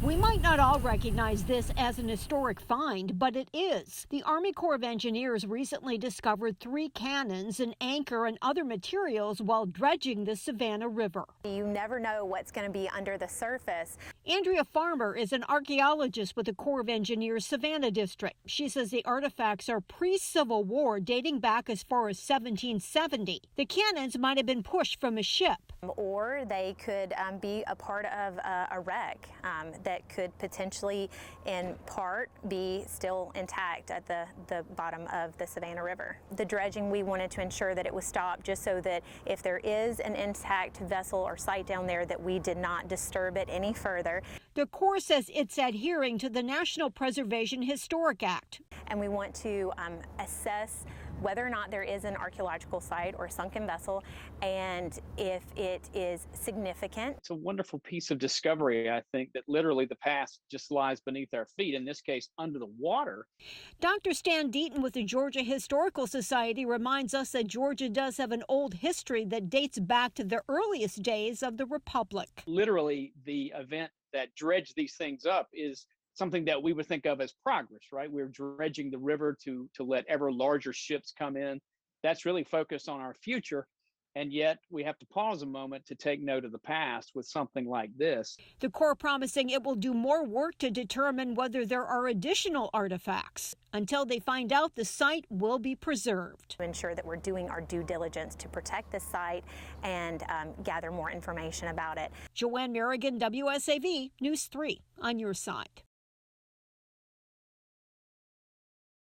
We might not all recognize this as an historic find, but it is. The Army Corps of Engineers recently discovered 3 cannons, an anchor, and other materials while dredging the Savannah River. You never know what's going to be under the surface. Andrea Farmer is an archaeologist with the Corps of Engineers Savannah District. She says the artifacts are pre-Civil War, dating back as far as 1770. The cannons might have been pushed from a ship. Or they could be a part of a wreck that could potentially, in part, be still intact at the bottom of the Savannah River. The dredging, we wanted to ensure that it was stopped just so that if there is an intact vessel or site down there, that we did not disturb it any further. The Corps says it's adhering to the National Preservation Historic Act. And we want to assess whether or not there is an archaeological site or sunken vessel, and if it is significant. It's a wonderful piece of discovery, I think, that literally the past just lies beneath our feet, in this case, under the water. Dr. Stan Deaton with the Georgia Historical Society reminds us that Georgia does have an old history that dates back to the earliest days of the Republic. Literally, the event that dredged these things up is something that we would think of as progress, right? We're dredging the river to let ever larger ships come in. That's really focused on our future. And yet we have to pause a moment to take note of the past with something like this. The Corps promising it will do more work to determine whether there are additional artifacts. Until they find out, the site will be preserved. To ensure that we're doing our due diligence to protect the site and gather more information about it. Joanne Merrigan, WSAV News 3 on your side.